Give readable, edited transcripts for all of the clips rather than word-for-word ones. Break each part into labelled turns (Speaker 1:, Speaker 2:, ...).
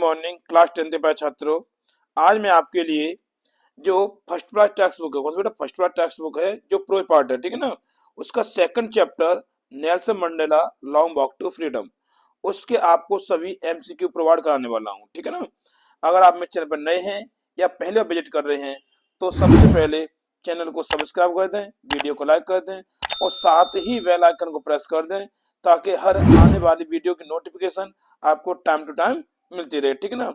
Speaker 1: Morning class 10 के प्यारे छात्रों। आज मैं आपके लिए जो फर्स्ट क्लास टेक्स्ट बुक है, कौन सा बेटा फर्स्ट क्लास टेक्स्ट बुक है जो प्रो पार्ट है, ठीक है ना, उसका second chapter Nelson Mandela Long Walk to Freedom, उसके आपको सभी एमसीक्यू प्रोवाइड कराने वाला हूँ, ठीक है ना। अगर आप मेरे चैनल पर नए हैं या पहले विजिट कर रहे हैं तो सबसे पहले चैनल को सब्सक्राइब कर दें, वीडियो को लाइक कर दें और साथ ही बेल आइकन को प्रेस कर दें ताकि हर आने वाली वीडियो की नोटिफिकेशन आपको टाइम टू टाइम मिलती रहे, ठीक है ना।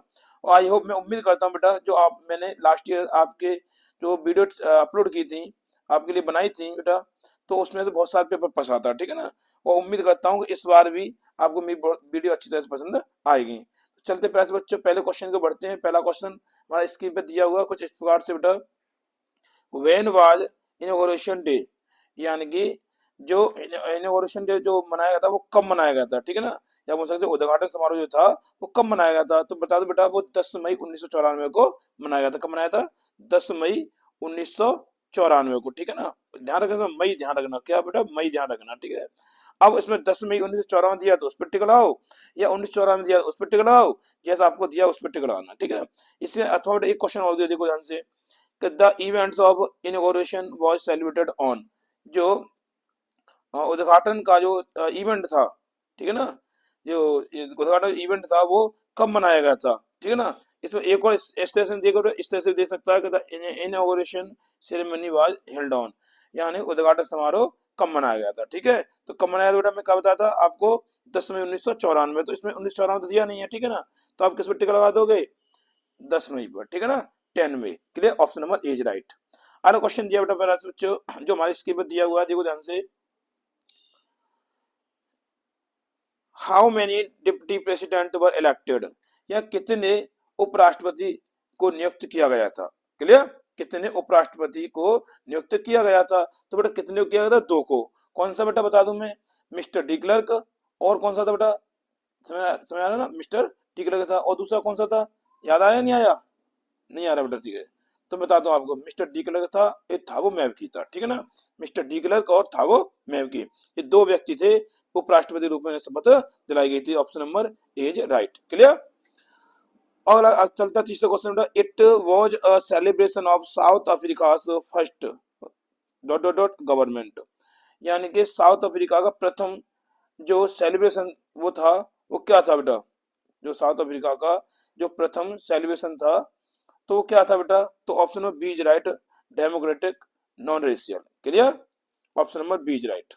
Speaker 1: और आई होप, मैं उम्मीद करता हूँ बेटा जो आप मैंने लास्ट ईयर आपके जो वीडियो अपलोड की थी, आपके लिए बनाई थी बेटा, तो उसमें से बहुत सारे पेपर पसंद आता, ठीक है ना। और उम्मीद करता हूँ कि इस बार भी आपको मेरी वीडियो अच्छी तरह से पसंद आएगी। तो चलते प्यारे बच्चों पहले क्वेश्चन को बढ़ते हैं। पहला क्वेश्चन हमारा स्क्रीन पे दिया हुआ कुछ इस प्रकार से बेटा, व्हेन वाज इनॉग्रेशन डे, यानी कि जो इनॉग्रेशन डे जो मनाया गया था वो कब मनाया गया था, ठीक है ना। या बोल सकते उद्घाटन समारोह जो था वो कब मनाया गया था, तो बता दो बेटा वो 10 मई 1994 को मनाया गया था। कब मनाया था? 10 मई 1994 को, ठीक है ना। ध्यान रखना, मई ध्यान रखना, क्या बेटा मई ध्यान रखना, ठीक है। अब इसमें 10 मई 1994 दिया तो उस पर टिक लगाओ, या 1994 दिया उस पर टिक लगाओ, जैसा आपको दिया उस पर टिक लगाना, ठीक है। इसमें अथवा एक क्वेश्चन और दिया, देखो ध्यान से, the events of inauguration was celebrated on, जो उद्घाटन का जो इवेंट था, ठीक है ना, जो उद्घाटन इवेंट था वो कब मनाया गया था, ठीक है ना। इसमें एक और स्टेशन देखो, इस तरह से दे सकता है कि the inauguration ceremony was held on, यानी उद्घाटन समारोह कब मनाया गया था, ठीक है। तो कब मनाया था बेटा, मैं कब बताया था आपको, 10 मई 1994, तो इसमें 1994 तो दिया नहीं है, ठीक है ना। तो आप किस पर टिक लगा दोगे? 10 मई पर, ठीक है ना, 10 मई, clear, option number is right. अगला क्वेश्चन दिया बेटा मेरा बच्चों, जो हमारी स्क्रीन पर दिया हुआ है, देखो ध्यान से, how many deputy president were elected, या कितने उपराष्ट्रपति को नियुक्त किया गया था, क्लियर, कितने उपराष्ट्रपति को नियुक्त किया गया था। तो बेटा कितने को किया गया था? 2 को। कौन सा बेटा बता दूं मैं, मिस्टर डी क्लर्क, और कौन सा था बेटा, समझ आ रहा ना, मिस्टर डी क्लर्क था, और दूसरा कौन सा था, याद आया नहीं आया? नहीं आ रहा बेटा, ठीक है। तो बताता हूँ आपको, मिस्टर डी क्लर्क था, एक था वो मैवकी था, ठीक है ना। मिस्टर डी क्लर्क और था वो मैवकी, ये 2 व्यक्ति थे, उपराष्ट्रपति रूप में शपथ दिलाई गई थी। Option number is right, clear. और चलता तीसरा question, it was a celebration of South Africa first dot dot dot government, यानी कि साउथ अफ्रीका का प्रथम जो सेलिब्रेशन वो था वो क्या था बेटा, जो साउथ अफ्रीका का जो प्रथम सेलिब्रेशन था तो वो क्या था बेटा, तो option number B is right, democratic non racial, clear, option number B is right.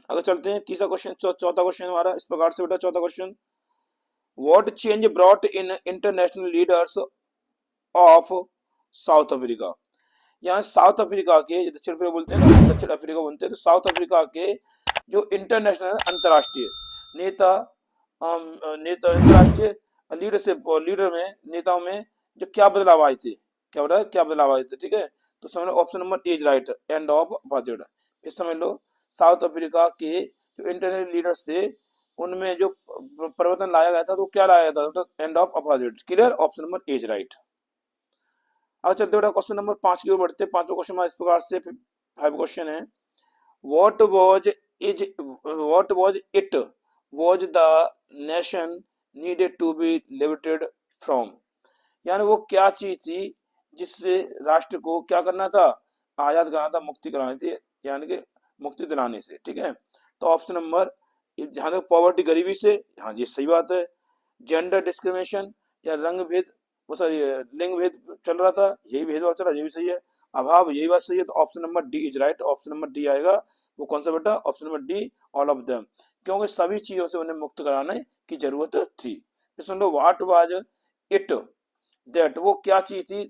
Speaker 1: अगर चलते हैं तीसरा क्वेश्चन, चौथा क्वेश्चन हमारा इस प्रकार से बेटा, चौथा question, what change brought in international leaders of South Africa, यहाँ साउथ अफ्रीका के, दक्षिण अफ्रीका बोलते हैं ना, दक्षिण अफ्रीका बोलते हैं, तो साउथ अफ्रीका के जो इंटरनेशनल अंतर्राष्ट्रीय नेता, नेता अंतर्राष्ट्रीय लीडर में, नेताओं में जो क्या बदलाव आए थे, क्या बता क्या बदलाव आए थे, ठीक है। तो समझ लो option number is right, end of apartheid. फिर समझ लो साउथ अफ्रीका के जो इंटरनेशनल लीडर्स थे उनमें जो परिवर्तन लाया गया था तो क्या लाया गया था, तो and of apartheid, clear, option number is right. अब चलते बेटा क्वेश्चन नंबर 5 की ओर बढ़ते हैं। पांचवा क्वेश्चन इस प्रकार से 5 क्वेश्चन है, what was it was the nation needed to be liberated from, यानी वो क्या चीज थी जिससे राष्ट्र को क्या करना था, आजाद कराना था, मुक्ति करानी थी, यानी कि मुक्ति दिलाने से, ठीक है। तो ऑप्शन नंबर, जहां तक पॉवर्टी गरीबी से, हाँ जी सही बात है। जेंडर डिस्क्रिमिनेशन, या रंग भेद, वो सॉरी लिंग भेद चल रहा था, यही भेदभाव चल रहा, ये भी सही है। अभाव, यही बात सही है, तो option number D is right, option number D आएगा। वो कौन सा बेटा, option number D, all of them, क्योंकि सभी चीजों से उन्हें मुक्त कराने की जरूरत थी। इसमें व्हाट वाज इट दैट, वो क्या चीज थी,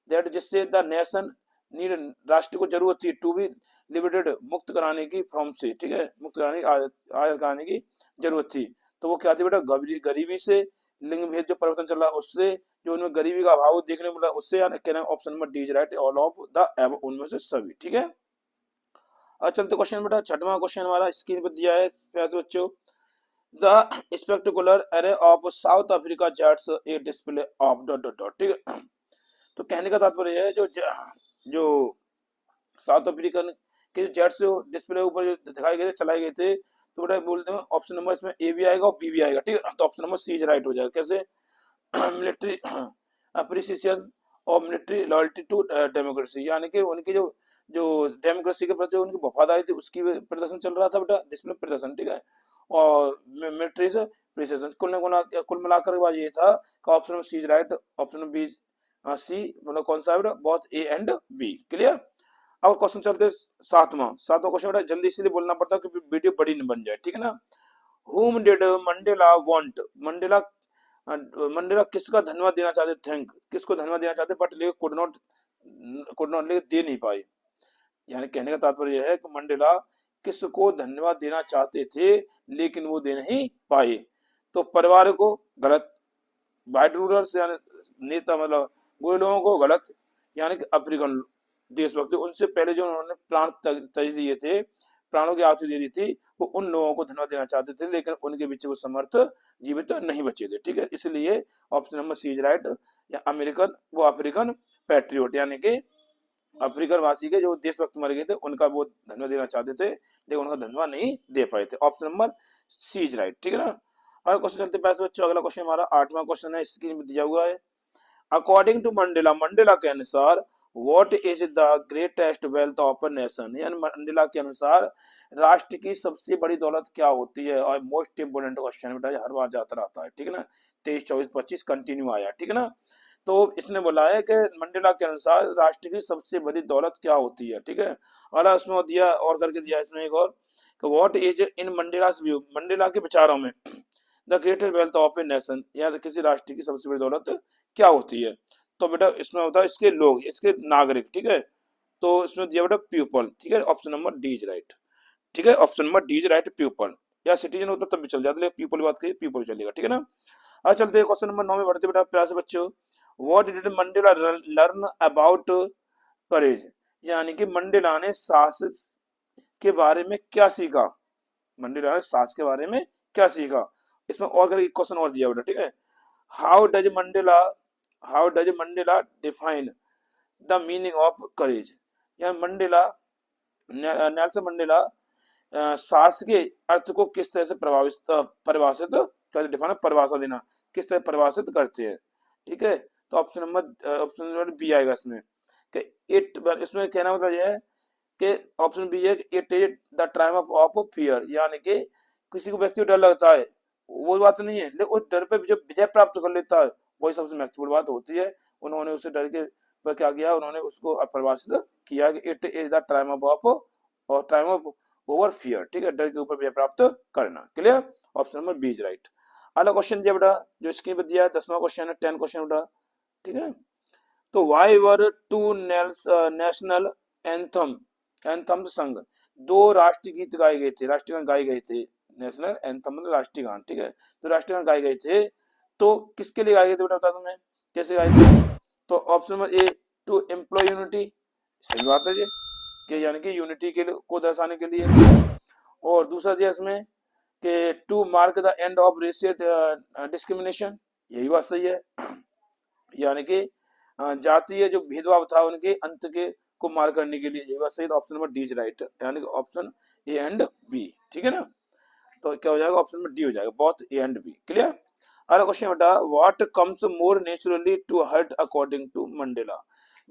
Speaker 1: दैट जिससे द नेशन नीड, राष्ट्र को जरूरत थी, टू बी लिबरेटेड, मुक्त कराने की, फ्रॉम से, ठीक है, मुक्त कराने की, आजाद कराने की जरूरत थी। तो वो क्या थी बेटा, गरीबी से, लिंग भेद जो परिवर्तन चल रहा है उससे, जो उनमें गरीबी का अभाव देखने मिला उससे, यानी कहना option number D is right, all of the above, उनमें से सभी, ठीक है। अब चलते क्वेश्चन बेटा, छठवां क्वेश्चन हमारा स्क्रीन पर दिया है प्यारे बच्चों, the spectacular array of South Africa jets A display of dot dot dot, ठीक है। तो कहने का तात्पर्य है जो साउथ अफ्रीकन के जेट्स जो डिस्प्ले ऊपर जो दिखाए गए थे, चलाए गए थे, तो बेटा बोलते हैं ऑप्शन नंबर इसमें ए भी आएगा और बी भी आएगा, ठीक है। तो option number C is right हो जाएगा। कैसे? मिलिट्री अप्रिसिएशन और मिलिट्री लॉयल्टी टू डेमोक्रेसी, यानी कि उनकी जो जो डेमोक्रेसी के प्रति उनकी वफादारी थी उसकी प्रदर्शन चल रहा था बेटा, डिस्प्ले प्रदर्शन, ठीक है। और मिलिट्री से प्रिसिएशन, कुल मिलाकर बात ये था कि ऑप्शन में सी इज राइट, ऑप्शन में बी सी, मतलब कौन सा है बेटा, both A and B. Clear. अब क्वेश्चन चलते सातवां क्वेश्चन बेटा, जल्दी इसलिए बोलना पड़ता है कि वीडियो बड़ी न बन जाए, ठीक है ना। whom did Mandela want, Mandela किसका धन्यवाद देना चाहते, थैंक, किसको धन्यवाद देना चाहते, बट ले कुड नॉट ले दे नहीं पाए। यानी कहने का तात्पर्य यह है कि मंडेला किसको धन्यवाद देना चाहते थे लेकिन वो दे नहीं पाए। तो परिवार को गलत, वाइट रूलर्स यानी नेता मतलब गोरे लोगों को गलत, यानी कि अफ्रीकन देशभक्त उनसे पहले जो उन्होंने प्राण तज दिए थे, प्राणों की आहुति दे दी थी, वो उन लोगों को धन्यवाद देना चाहते थे लेकिन उनके बीच वो समर्थ जीवित नहीं बचे थे, ठीक है। इसलिए option number C is right, या अमेरिकन वो अफ्रीकन पैट्रियोट, यानी कि अफ्रीकन वासी के जो देशभक्त मर गए थे उनका वो धन्यवाद देना चाहते थे लेकिन उनका धन्यवाद नहीं दे पाए थे। Option number C is right, ठीक है ना। और क्वेश्चन चलते पैसे बच्चों, अगला क्वेश्चन हमारा आठवां क्वेश्चन है, स्क्रीन में दिया हुआ है। अकॉर्डिंग टू मंडेला, मंडेला के अनुसार what is the greatest wealth of a nation, यानी मंडेला के अनुसार राष्ट्र की सबसे बड़ी दौलत क्या होती है। और मोस्ट इंपोर्टेंट क्वेश्चन बेटा, हर बार जाता रहता है, ठीक है ना, 23 24 25 कंटिन्यू आया, ठीक है ना। तो इसने बोला है कि मंडेला के अनुसार राष्ट्र की सबसे बड़ी दौलत क्या होती है, ठीक है। और उसमें दिया और करके दिया इसमें एक और, what is in Mandela's view, Mandela के विचारों में the greatest wealth of a nation, या किसी राष्ट्र की सबसे बड़ी दौलत क्या होती है। तो बेटा इसमें होता है इसके लोग, इसके नागरिक, ठीक है। तो इसमें दिया बेटा पीपल, ठीक है, option number D is right, ठीक है, option number D is right, people. या सिटीजन होता तब भी चल जाता, लेकिन पीपल बात करिए, पीपल चलेगा, ठीक है ना। अब चलते हैं क्वेश्चन नंबर 9 में बढ़ते बेटा प्यारे बच्चों। What did Mandela learn about करेज, यानी कि मंडेला ने साहस के बारे में क्या सीखा, मंडेला ने साहस के बारे में क्या सीखा। इसमें और करके क्वेश्चन और दिया बेटा, ठीक है। How does Mandela define the meaning of courage, या मंडेला नेल्सन मंडेला साहस के अर्थ को किस तरह से परिभाषित करते, डिफाइन परिभाषा देना, किस तरह परिभाषित करते हैं, ठीक है। तो ऑप्शन नंबर बी आएगा इसमें, कि इट, इसमें कहना मतलब यह है कि ऑप्शन बी है कि it is the triumph of fear, यानी कि किसी को व्यक्ति को डर लगता है वो बात नहीं है, लेकिन उस डर पे जो विजय प्राप्त कर लेता है वही सबसे महत्वपूर्ण बात होती है। उन्होंने उसे डर के पर क्या किया, उन्होंने उसको परिभाषित किया कि it is the triumph of और ट्रायम्फ ओवर फियर, ठीक है, डर के ऊपर विजय प्राप्त करना। Clear, option number B is right. अगला क्वेश्चन दिया बेटा जो स्क्रीन पर दिया है, 10वां क्वेश्चन है, 10 क्वेश्चन बेटा, ठीक है। तो why were to national anthem song, दो राष्ट्रीय गीत गाए गए थे, राष्ट्रीय गान गाए गए थे, नेशनल एंथम मतलब राष्ट्रीय गान, ठीक है, तो राष्ट्रीय गान गाए गए थे, तो किसके लिए गाए गए थे बेटा, बता तुम्हें कैसे गाए थे। तो option number A to employ unity, सही बात है जी, कि यानी कि यूनिटी के को दर्शाने के लिए। और दूसरा दिया इसमें कि to mark the end of racial discrimination, यही बात सही है, यानी कि जातीय जो भेदभाव था उनके अंत के को मार करने के लिए, यही बात सही। Option number D is right, यानी कि ऑप्शन ए एंड बी, ठीक है ना। तो क्या हो जाएगा, ऑप्शन नंबर डी हो जाएगा, both A and B. Clear. अगला क्वेश्चन बेटा, what comes more naturally to heart according to Mandela,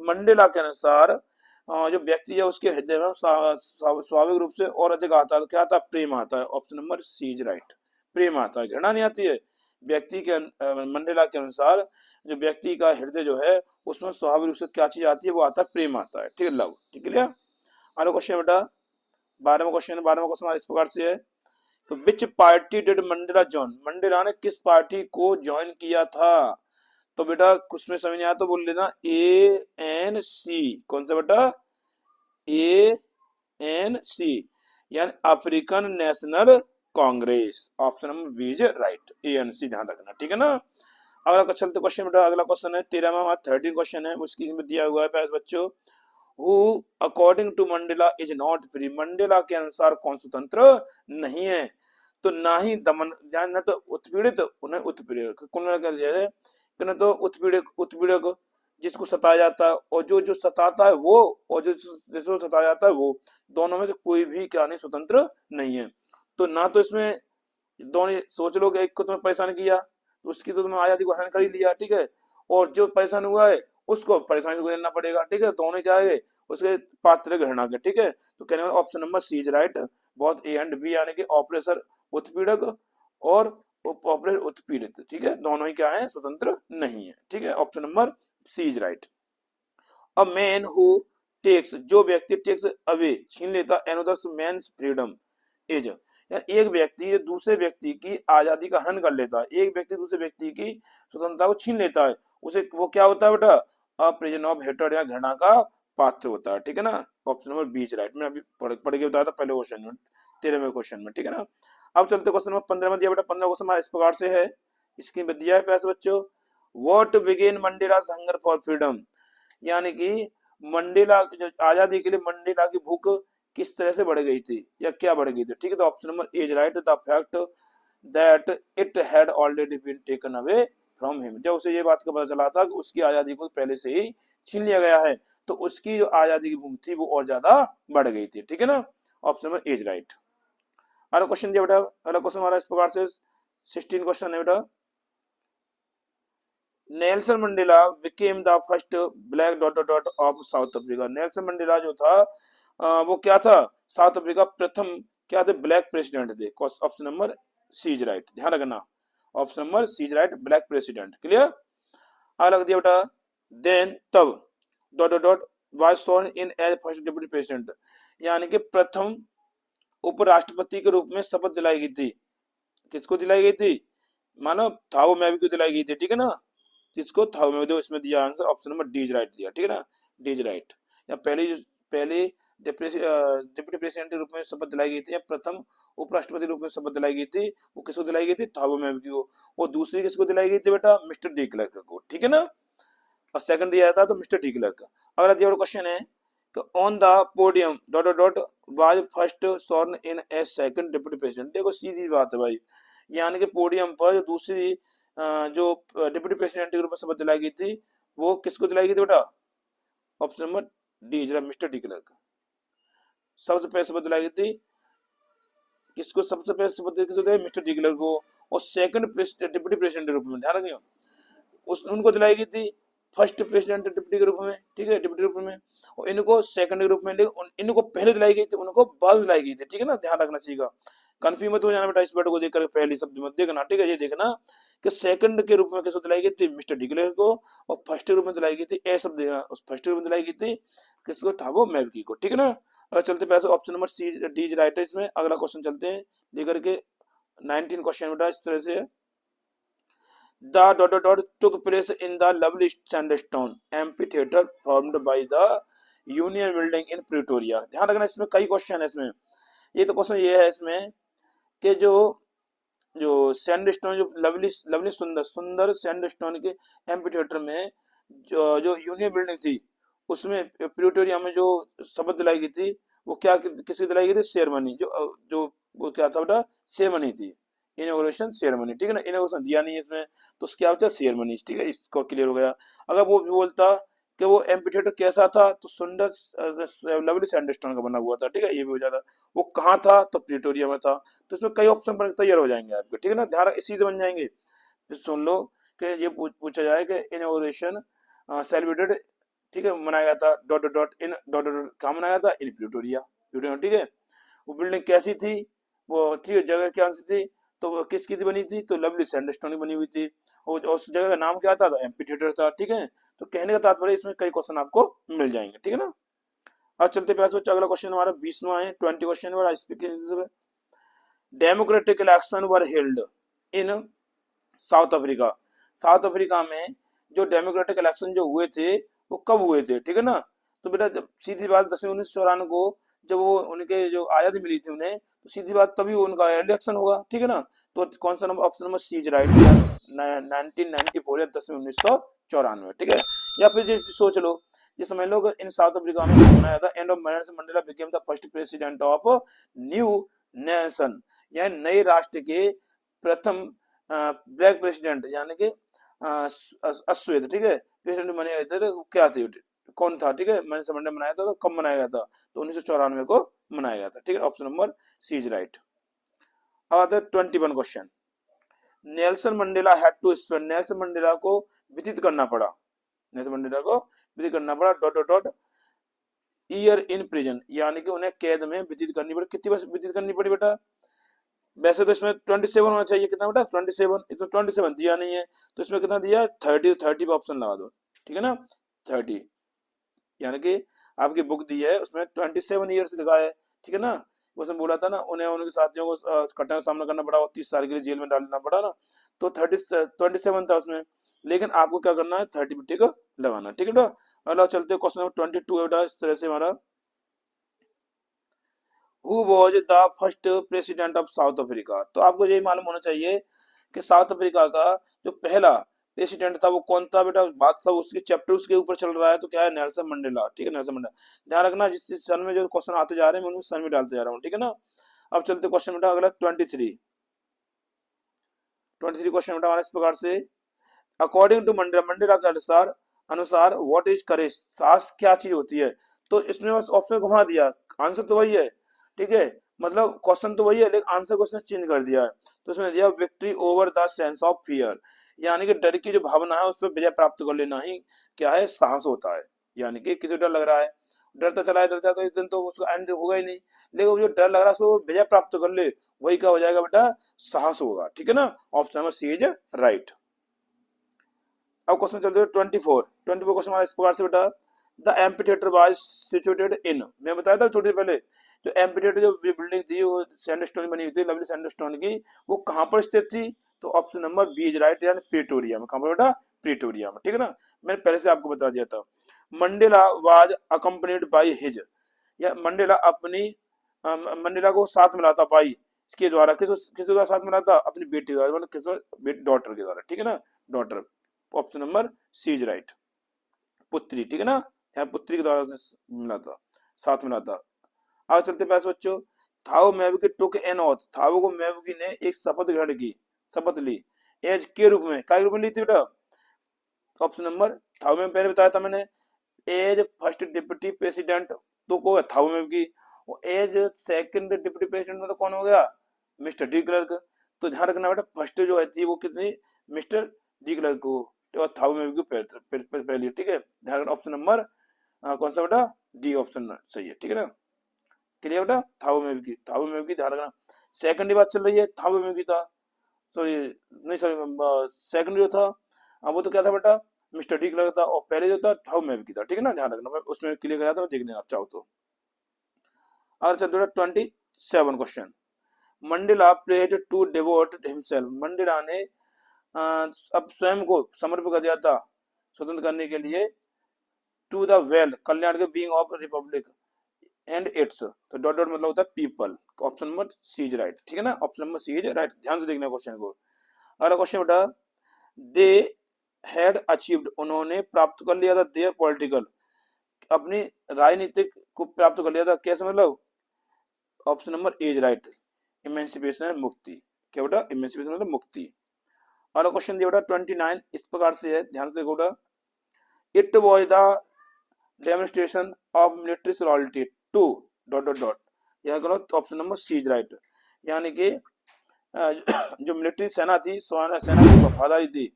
Speaker 1: Mandela के अनुसार जो व्यक्ति है उसके हृदय में स्वाभाविक रूप से और अधिक आता है, तो क्या आता है, प्रेम आता है। Option number C is right, प्रेम आता है, घृणा नहीं आती है। व्यक्ति के मंडेला के अनुसार जो व्यक्ति का हृदय जो है उसमें स्वाभाविक रूप से क्या चीज आती है, वो आता है, प्रेम आता है, ठीक है, लव, ठीक है। अगला क्वेश्चन बेटा 12वां क्वेश्चन इस प्रकार से है, तो विच party did Mandela join, Mandela ने किस पार्टी को ज्वाइन किया था। तो बेटा कुछ में समझ नहीं आया तो बोल लेना ए एन सी, कौन सा बेटा, ए एन सी, यानी African National Congress, option number B is right, A N C ध्यान रखना, ठीक है ना। अगला चलते क्वेश्चन बेटा, अगला क्वेश्चन है 13वां 13 क्वेश्चन है, उसकी में दिया हुआ है प्यारे बच्चों, who according to Mandela is not free, Mandela के अनुसार कौन स्वतंत्र नहीं है। तो ना ही दमन, न तो उत्पीड़ित उन्हें उत्पीड़ित, न तो उत्पीड़क जिसको सताया जाता है, और जो सताता है वो, और जो जिसको सताया जाता है वो, दोनों में से कोई भी क्या नहीं स्वतंत्र नहीं है। तो ना तो इसमें दोनों सोच लो कि एक को तुम्हें परेशान किया तो उसकी तो तुमने आजादी को हरण कर ही लिया, ठीक है। और जो परेशान हुआ है उसको परेशानी से गुजरना पड़ेगा, ठीक है। दोनों क्या है, उसके पात्र ग्रहण के, ठीक है। तो कहने वाला option number C is right, बहुत ए एंड बी, यानी कि ऑपरेसर उत्पीड़क और ऑपरेटर उत्पीड़ित, ठीक है, दोनों ही क्या है, स्वतंत्र नहीं है, ठीक है। Option number C is right. A man who takes, जो व्यक्ति टेक्स अवे, छीन लेता, अनदर्स मैन्स फ्रीडम इज, यार एक व्यक्ति जो दूसरे व्यक्ति की आजादी का हनन कर लेता है, एक व्यक्ति दूसरे व्यक्ति की स्वतंत्रता को छीन लेता है, उसे वो क्या होता है बेटा, अ प्रिजन ऑफ हेट्रेड या घृणा का पात्र होता है, ठीक है ना। Option number B is right. मैं अभी पढ़ के बताया था पहले क्वेश्चन में, 13वें क्वेश्चन में, ठीक है ना। अब चलते क्वेश्चन नंबर 15 में दिया बेटा, 15 क्वेश्चन हमारा इस प्रकार से है, स्क्रीन पर दिया है पैसे बच्चों। What began Mandela's hunger for freedom, यानी कि मंडेला जो आजादी के लिए मंडेला की भूख किस तरह से बढ़ गई थी या क्या बढ़ गई थी, ठीक है। तो option number A is right, the fact that it had already been taken away from him, जब उसे ये बात का पता चला था कि उसकी आजादी को पहले से ही छीन लिया गया है, तो उसकी जो आजादी की भूख थी वो और ज्यादा बढ़ गई थी, ठीक है ना। Option number A is right. अगला क्वेश्चन दिया बेटा, अगला क्वेश्चन हमारा इस प्रकार से 16 क्वेश्चन है बेटा। Nelson Mandela became the first black dot dot of South Africa, Nelson Mandela जो था वो क्या था, साउथ अफ्रीका प्रथम क्या थे, ब्लैक प्रेसिडेंट थे। Option number C is right, ध्यान रखना, option number C is right, black president, clear. अगला दिया बेटा, देन तब dot dot dot was sworn in as first deputy president, यानी कि प्रथम उपराष्ट्रपति के रूप में शपथ दिलाई गई थी, किसको दिलाई गई थी, मानो थाओ मैवी को दिलाई गई थी, ठीक है ना। किसको, थाओ मैवी, दो इसमें दिया answer, option number D is right दिया, ठीक है ना, डी इज राइट। या पहली डिप्टी प्रेसिडेंट के रूप में शपथ दिलाई गई थी, या प्रथम उपराष्ट्रपति के रूप में शपथ दिलाई गई थी, वो किसको दिलाई गई थी, थाओ मैवी को। और दूसरी किसको दिलाई गई थी बेटा, मिस्टर डी क्लर्क को, ठीक है ना। और सेकंड दिया था तो मिस्टर डी क्लर्क। अगला दिया क्वेश्चन है कि on the podium dot dot dot was first sworn in as second deputy president, देखो सीधी बात है भाई, यानी कि पोडियम पर जो दूसरी जो डिप्टी प्रेसिडेंट के रूप में शपथ दिलाई गई थी वो किसको दिलाई गई थी बेटा, ऑप्शन नंबर डी जरा मिस्टर डी क्लर्क। सबसे पहले शपथ दिलाई गई थी किसको, सबसे पहले शपथ किसको दिलाई, मिस्टर डी क्लर्क को। और सेकंड डिप्टी प्रेसिडेंट के रूप में, ध्यान रखियो, उस उनको दिलाई गई थी फर्स्ट प्रेसिडेंट डिप्टी के रूप में, ठीक है, डिप्टी के रूप में। और इनको सेकंड के रूप में, इनको पहले दिलाई गई थी, उनको बाद दिलाई गई थी, ठीक है ना, ध्यान रखना चाहिए। कंफ्यूज मत हो जाना बेटा इस वर्ड को देखकर, पहली शब्द मत देखना, ठीक है। ये देखना कि सेकंड के रूप में किसको दिलाई गई थी, मिस्टर डिक्लेयर को, और फर्स्ट के रूप में दिलाई गई थी, ए शब्द देखना, उस फर्स्ट के रूप में दिलाई गई थी किसको, था वो मैवकी को, ठीक है ना। अगर चलते पैसे option number C D is right है इसमें। अगला क्वेश्चन चलते हैं लेकर के 19 क्वेश्चन बेटा इस तरह से। The dot dot dot took place in the lovely sandstone amphitheater formed by the Union Building in Pretoria, ध्यान रखना इसमें कई क्वेश्चन है इसमें। ये तो क्वेश्चन ये है इसमें कि जो जो सैंडस्टोन, जो लवली लवली सुंदर सुंदर सैंडस्टोन के एम्फीथिएटर में जो यूनियन बिल्डिंग थी उसमें प्रिटोरिया में जो शपथ दिलाई गई थी वो क्या किसकी दिलाई गई थी, सेरेमनी, जो वो क्या था बेटा, सेरेमनी थी, इनॉग्रेशन सेरेमनी, ठीक है ना। इनॉग्रेशन दिया नहीं है इसमें, तो क्या होता है, सेरेमनी, ठीक है, इसको क्लियर हो गया। अगर वो बोलता कि वो एम्फीथिएटर कैसा था, तो सुंदर लवली सैंडस्टोन का बना हुआ था, ठीक है, ये भी हो जाता। वो कहाँ था, तो प्रिटोरिया में था। तो इसमें कई ऑप्शन बन तैयार हो जाएंगे आपके, ठीक है ना, ध्यान इसी से बन जाएंगे। फिर सुन लो कि ये पूछा जाए कि इनॉग्रेशन सेलिब्रेटेड, ठीक है, मनाया गया था dot dot in dot dot, कहाँ मनाया था, इन प्रिटोरिया, प्रिटोरिया, ठीक है। वो बिल्डिंग कैसी थी, वो ठीक है, जगह क्या सी थी, तो वो किसकी थी बनी थी, तो लवली सैंडस्टोन की बनी हुई थी। और उस जगह का नाम क्या था, तो एम्फीथिएटर था, ठीक है। तो कहने का तात्पर्य इसमें कई क्वेश्चन आपको मिल जाएंगे, ठीक है ना। अब चलते प्यास बच्चा, अगला क्वेश्चन हमारा 20वां है, 20 क्वेश्चन है, speaking democratic election were held in south Africa, south Africa में जो डेमोक्रेटिक इलेक्शन जो हुए थे वो कब हुए थे, ठीक है ना। तो बेटा जब सीधी बात 10/1994 को जब वो उनके जो आजादी मिली थी उन्हें, तो सीधी बात तभी उनका इलेक्शन होगा, ठीक है ना। तो कौन सा number, option number C is right, 1994 या 10/1994, ठीक है। या फिर ये सोच लो, ये समझ लो इन साउथ अफ्रीका में बनाया था, end of Nelson Mandela became the first president of new nation, यानी नए राष्ट्र के प्रथम ब्लैक प्रेसिडेंट, यानी कि अश्वेत, ठीक है, प्रेसिडेंट बने गए थे, तो क्या थे, कौन था, ठीक है। मैंने समझने बनाया था, तो कब मनाया गया था, तो 1994 को मनाया गया था, ठीक है। Option number C is right. अब आता है 21 question. Nelson Mandela had to spend, Nelson Mandela को व्यतीत करना पड़ा, नेल्सन मंडेला को व्यतीत करना पड़ा dot dot dot year in prison, यानी कि उन्हें कैद में व्यतीत करनी पड़ी। कितनी वर्ष व्यतीत करनी पड़ी बेटा? वैसे तो इसमें 27 होना चाहिए, कितना बेटा 27, इसमें 27 दिया नहीं है, तो इसमें कितना दिया 30, 30 पे ऑप्शन लगा दो, ठीक है ना 30, यानी कि आपकी बुक दी है उसमें 27 ईयर्स लिखा है, ठीक है ना। उसने बोला था ना उन्हें उनके साथियों को कठिनाई का सामना करना पड़ा और 30 साल के लिए जेल में डालना पड़ा ना, तो 27 था उसमें, लेकिन आपको क्या करना है 30 टिक लगाना, ठीक है बेटा। अगला चलते क्वेश्चन नंबर 22 है बेटा, इस तरह से हमारा who was the first president of South Africa, तो आपको यही मालूम होना चाहिए कि साउथ अफ्रीका का जो पहला प्रेसिडेंट था वो कौन था बेटा। बात सब उसके चैप्टर उसके ऊपर चल रहा है, तो क्या है नेल्सन मंडेला, ठीक है नेल्सन मंडेला। ध्यान रखना जिस सन में जो क्वेश्चन आते जा रहे हैं मैं उनको सन में डालते जा रहा हूँ, ठीक है ना। अब चलते क्वेश्चन बेटा अगला 23 क्वेश्चन बेटा हमारा इस प्रकार से, अकॉर्डिंग टू मंडेला, मंडेला के अनुसार अनुसार व्हाट इज करेज, साहस क्या चीज होती है। तो इसमें बस ऑप्शन घुमा दिया, आंसर तो वही है, ठीक है, मतलब क्वेश्चन तो वही है लेकिन आंसर को उसने चेंज कर दिया है। तो इसमें दिया victory over the sense of fear, यानी कि डर की जो भावना है उस पर विजय प्राप्त कर लेना ही क्या है साहस होता है। यानी कि किसी डर लग रहा है, डरता चला है डरता, तो एक दिन तो उसका एंड होगा ही नहीं, लेकिन वो जो डर लग रहा है उसको विजय प्राप्त कर ले, वही क्या हो जाएगा बेटा साहस होगा, ठीक है ना। Option number C is right. अब क्वेश्चन चलते हुए 24 क्वेश्चन हमारा इस प्रकार से बेटा, the amphitheatre was situated in, मैं बताया था थोड़ी देर पहले, जो एम्फीथिएटर जो बिल्डिंग थी वो सैंडस्टोन बनी हुई थी, लवली सैंडस्टोन की, वो कहाँ पर स्थित थी। तो option number B is right, यानी प्रिटोरिया में। कहाँ पर बेटा प्रिटोरिया में, ठीक है ना, मैंने पहले से आपको बता दिया था। Mandela was accompanied by his, या मंडेला अपनी मंडेला को साथ मिला था बाई के द्वारा, किस द्वारा साथ मिला था, अपनी बेटी द्वारा, मतलब किस डॉटर के द्वारा, ठीक है ना daughter. Option number C is right, पुत्री, ठीक है ना, यहाँ पुत्री के द्वारा मिला था, साथ मिला था। आगे चलते पैसे बच्चों, थाओ मैवकी टुक एन ऑथ, थाओ को मैवकी ने एक शपथ ग्रहण की, शपथ ली, एज के रूप में, क्या रूप में ली थी बेटा। ऑप्शन नंबर थाओ में पहले बताया था मैंने, एज फर्स्ट डिप्टी प्रेसिडेंट तो को थाओ मैवकी, एज सेकंड डिप्टी प्रेसिडेंट में तो कौन हो गया मिस्टर डी क्लर्क। तो ध्यान रखना बेटा फर्स्ट जो है थी वो कितनी मिस्टर डी क्लर्क को, तो थाउ में भी पहली, ठीक है। ध्यान रखना ऑप्शन नंबर कौन सा बेटा डी ऑप्शन सही है, ठीक है ना। क्लियर बेटा, थाउ में भी ध्यान रखना। सेकंड बात चल रही है थाउ में भी था, सॉरी नहीं सॉरी सेकंड जो था वो तो क्या था बेटा मिस्टर डी क्लर्क था, और पहले जो था थाउ में भी था, ठीक है ना। ध्यान रखना मैं उसमें क्लियर कराया था, देख लेना आप चाहो तो। और चल बेटा 27 question, Mandela pledged to devote himself, Mandela ने अब स्वयं को समर्पित कर दिया था स्वतंत्र करने के लिए, टू द वेल कल्याण के being of republic and its, तो डॉट डॉट मतलब होता है people. Option number C is right, ठीक है ना, option number C is right. ध्यान से देखना क्वेश्चन को। अगला क्वेश्चन बेटा, दे हैड अचीव्ड, उन्होंने प्राप्त कर लिया था, देयर पॉलिटिकल, अपनी राजनीतिक को प्राप्त कर लिया था, कैसे मतलब। Option number A is right, emancipation मुक्ति, क्या बेटा इमेंसिपेशन मतलब मुक्ति। और क्वेश्चन दिया बेटा 29 इस प्रकार से है, ध्यान से देखो। It was the demonstration of military solidity to dot dot dot, यहाँ करो तो option number C is right, यानी कि जो मिलिट्री सेना थी, सेना की वफादारी थी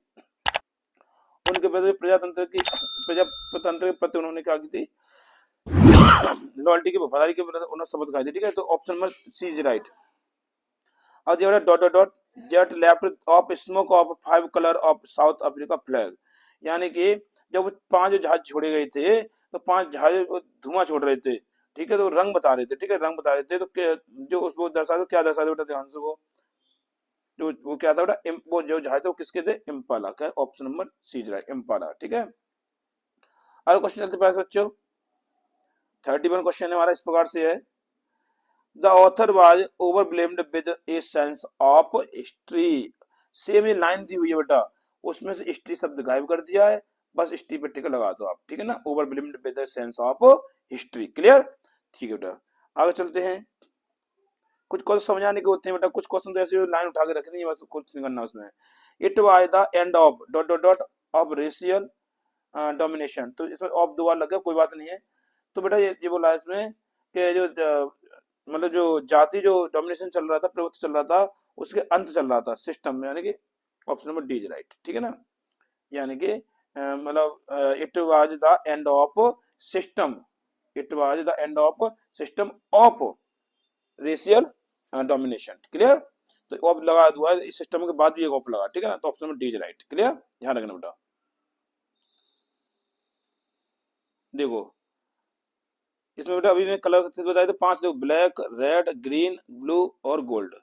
Speaker 1: उनके प्रति प्रजातंत्र के प्रति उन्होंने क्या की थी लॉयल्टी की वफादारी के प्रति उन्होंने शपथ खाई थी, ठीक है। तो option number C is right. और दिया dot dot dot jet left of smoke of 5 colour of South Africa flag, यानी कि जब 5 जहाज छोड़े गए थे तो 5 जहाज धुआं छोड़ रहे थे, ठीक है, तो रंग बता रहे थे, ठीक है रंग बता रहे थे, तो जो उसको दर्शा दो क्या दर्शा दो बेटा ध्यान से, जो वो क्या था बेटा वो जो जहाज थे वो किसके थे इम्पाला, क्या option number C right impala, ठीक है। अगला क्वेश्चन चलते पास बच्चों 31 क्वेश्चन है हमारा इस प्रकार से है, the author was overwhelmed with a sense of history, same ये लाइन दी हुई है बेटा, उसमें से हिस्ट्री शब्द गायब कर दिया है, बस हिस्ट्री पे टिक लगा दो आप, ठीक है ना, overwhelmed with a sense of history, clear, ठीक है बेटा। आगे चलते हैं, कुछ क्वेश्चन समझाने के होते हैं बेटा, कुछ क्वेश्चन तो ऐसे लाइन उठा के रखनी है बस, कुछ नहीं करना उसमें। It was the end of dot dot dot of racial domination, तो इसमें ऑफ 2 बार लग गया, कोई बात नहीं है। तो बेटा ये बोला है इसमें कि जो मतलब जो जाति जो डोमिनेशन चल रहा था, प्रभुत्व चल रहा था, उसके अंत चल रहा था सिस्टम में, यानी कि option number D is right, ठीक है ना। यानी कि मतलब it was the end of system, it was the end of system of racial domination, clear. तो ऑफ लगा हुआ है इस सिस्टम के बाद भी एक ऑफ लगा, ठीक है ना, तो option number D is right, clear, ध्यान रखना बेटा। देखो इसमें बेटा अभी मैं कलर बताया तो 5, देखो ब्लैक, रेड, ग्रीन, ब्लू और गोल्ड।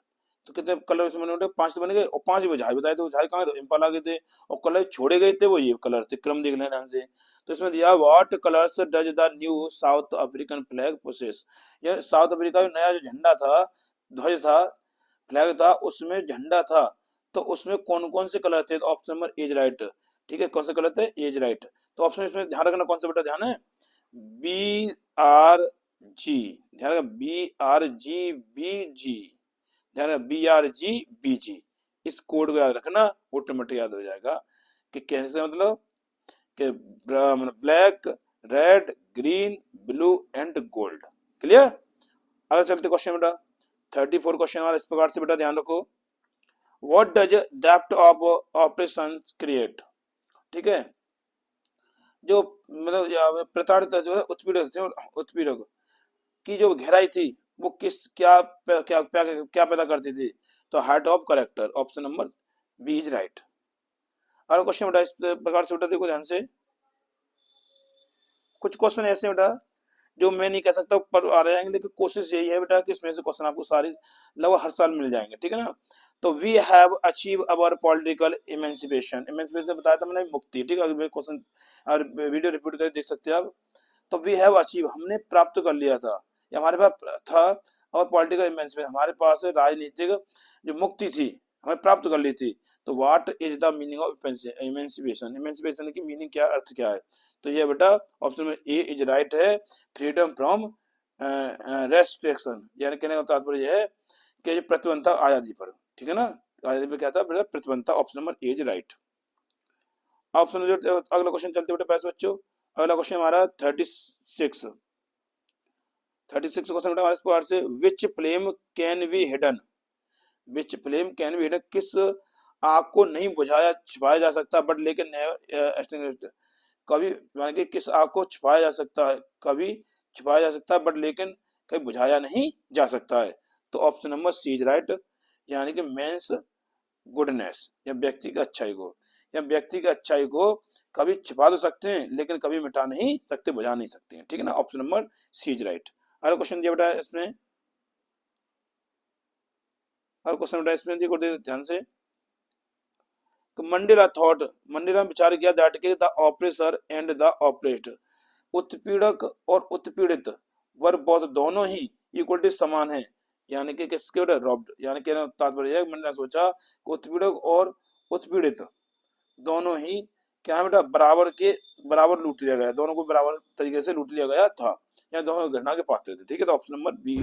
Speaker 1: तो कितने कलर इसमें बेटा 5 तो बन गए, और 5 झाई बताए, तो झाई कहाँ थे, इम्पल आ गए थे, और कलर छोड़े गए थे वो ये कलर थे, क्रम देख लेना ध्यान से। तो इसमें दिया what colours does the new South African flag possess, ये साउथ अफ्रीका में नया जो झंडा था, ध्वज था, फ्लैग था, उसमें झंडा था, तो उसमें कौन कौन से कलर थे, तो ऑप्शन नंबर एज राइट, ठीक है, कौन से कलर थे, एज राइट। तो ऑप्शन इसमें ध्यान रखना, कौन सा बेटा ध्यान है, बी आर जी, ध्यान रखना, बी आर जी बी जी, ध्यान रखना, बी आर जी बी जी, इस कोड को याद रखना, ऑटोमेटिक याद हो जाएगा कि कैसे, मतलब कि black, red, green, blue and gold, clear. अगर चलते क्वेश्चन बेटा 34 क्वेश्चन हमारा इस प्रकार से बेटा ध्यान रखो, what does depth of operation create, ठीक है, जो मतलब प्रताड़ित जो है उत्पीड़क की जो गहराई थी वो किस क्या क्या क्या, क्या पैदा करती थी, तो height of character, option number B is right. और क्वेश्चन बेटा इस प्रकार से बेटा देखो ध्यान से, कुछ क्वेश्चन ऐसे बेटा जो मैं नहीं कह सकता पर आ रहे हैं, लेकिन कोशिश यही है बेटा कि इसमें से क्वेश्चन आपको सारी लगभग हर साल मिल जाएंगे, ठीक है ना। तो we have achieve our political emancipation, emancipation बताया था मैंने, मुक्ति, ठीक है, क्वेश्चन और वीडियो रिपीट करके देख सकते हैं आप। तो वी हैव अचीव, हमने प्राप्त कर लिया था, या हमारे पास था, और पॉलिटिकल इमेंसिपेशन, हमारे पास राजनीतिक जो मुक्ति थी हमें प्राप्त कर ली थी। तो what is the meaning of emancipation, emancipation की मीनिंग क्या, अर्थ क्या है, तो ये बेटा ऑप्शन में ए इज राइट है, फ्रीडम फ्रॉम रेस्ट्रिक्शन, यानी कहने का तात्पर्य है कि प्रतिबंधता आजादी पर, ठीक है ना, आजादी पर क्या था बेटा, प्रतिबंधता, option number A is right. Option अगला क्वेश्चन चलते बेटा पैसे बच्चों, अगला क्वेश्चन हमारा 36 क्वेश्चन बेटा हमारे इस प्रकार से, which flame can be hidden, which flame can be hidden, किस आग को नहीं बुझाया छिपाया जा सकता, बट लेकिन कभी, माने कि किस आग को छिपाया जा सकता है, कभी छिपाया जा सकता है, बट लेकिन कभी बुझाया नहीं जा सकता है, तो option number C is right, यानी कि मेंस गुडनेस, या व्यक्ति की अच्छाई को, या व्यक्ति की अच्छाई को कभी छिपा तो सकते हैं लेकिन कभी मिटा नहीं सकते, बुझा नहीं सकते हैं, ठीक है ना, option number C is right. अगला क्वेश्चन दिया बेटा इसमें, अगला क्वेश्चन बेटा इसमें देखो ध्यान से, मंडेला थॉट, मंडेला ने विचार किया दैट के the oppressor and the oppressed, उत्पीड़क और उत्पीड़ित वर्ग बहुत दोनों ही इक्वलिटी समान है, यानी कि किसके बेटा रॉब्ड, यानी कि तात्पर्य है मैंने सोचा कि उत्पीड़क और उत्पीड़ित दोनों ही क्या बेटा बराबर लूट लिया गया, दोनों को बराबर तरीके से लूट लिया गया था, या दोनों घटना के पात्र थे, ठीक है, तो ऑप्शन नंबर बी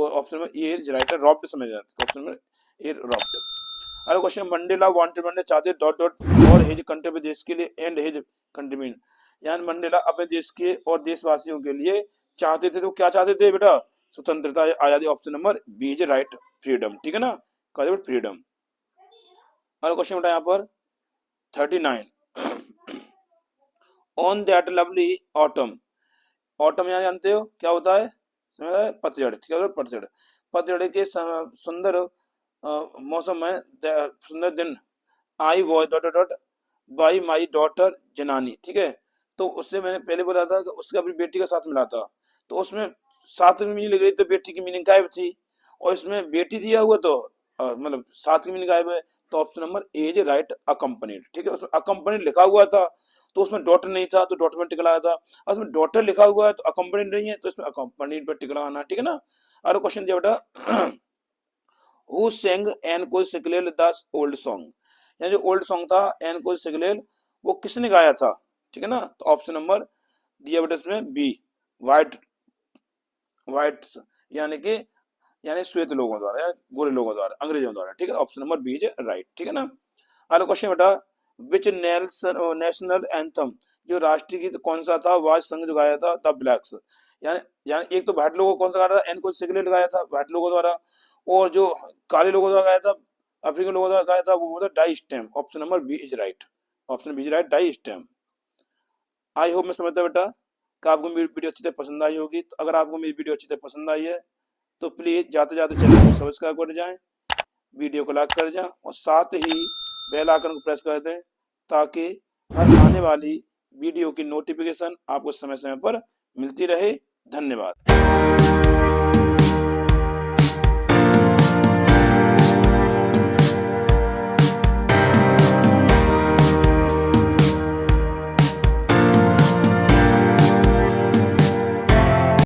Speaker 1: और option number A is right है, रॉब्ड समझ जाते, ऑप्शन नंबर ए रॉब्ड। अगला क्वेश्चन, मंडेला वांटेड, मंडे चाहते डॉट डॉट और हिज कंट्री देश के लिए एंड हिज कंट्रीब्यूशन, यानी मंडेला अपने देश के और देशवासियों के लिए चाहते थे, तो क्या चाहते थे बेटा, स्वतंत्रता आजादी, option number B is right, freedom, ठीक है ना, फ्रीडम। अगला क्वेश्चन बेटा यहाँ पर 39, on that lovely autumn, autumn यहाँ जानते हो क्या होता है, पतझड़, ठीक है, पतझड़, पतझड़ के सुंदर मौसम में, सुंदर दिन, I was dot dot by my daughter जनानी, ठीक है, तो उससे मैंने पहले बोला था कि उसके अपनी बेटी का साथ मिला था, तो उसमें साथ में मीनिंग लग रही, तो बेटी की मीनिंग गायब थी, और इसमें बेटी दिया हुआ तो मतलब साथ की मीनिंग गायब है, तो option number A is right, accompanied, ठीक है, उसमें अकम्पनीड लिखा हुआ था तो उसमें डॉटर नहीं था तो डॉटर में टिक लगाया था, और उसमें डॉटर लिखा हुआ है तो अकम्पनीड नहीं है तो इसमें अकम्पनीड पर टिक लगाना, ठीक है ना। और क्वेश्चन दिया बेटा, हु सेंग एन को सिकलेल द ओल्ड सॉन्ग, या जो ओल्ड सॉन्ग था एन को सिकलेल वो किसने गाया था, ठीक है ना, तो ऑप्शन नंबर दिया बेटा इसमें बी, वाइट, वाइट यानी श्वेत लोगों द्वारा या गोरे लोगों द्वारा, अंग्रेजों द्वारा, ठीक है, option number B is right, ठीक है ना। अगला क्वेश्चन बेटा, विच नेशनल एंथम, जो राष्ट्रीय गीत कौन सा था, वाज संघ जो गाया था द ब्लैक्स, यानी एक तो व्हाइट लोगों कौन सा गाया था, एन को सिगरेट गाया था व्हाइट लोगों द्वारा, और जो काले लोगों द्वारा गाया था अफ्रीकन लोगों का गाया था वो था Die Stem. Option number B is right. Option B is right, Die Stem. I hope मैं समझता बेटा कि आपको मेरी वीडियो अच्छी तरह पसंद आई होगी। तो अगर आपको मेरी वीडियो अच्छी तरह पसंद आई है तो प्लीज जाते जाते चैनल को सब्सक्राइब कर जाएं, वीडियो को लाइक कर जाएं और साथ ही बेल आइकन को प्रेस कर दें ताकि हर आने वाली वीडियो की नोटिफिकेशन आपको समय समय पर मिलती रहे। धन्यवाद।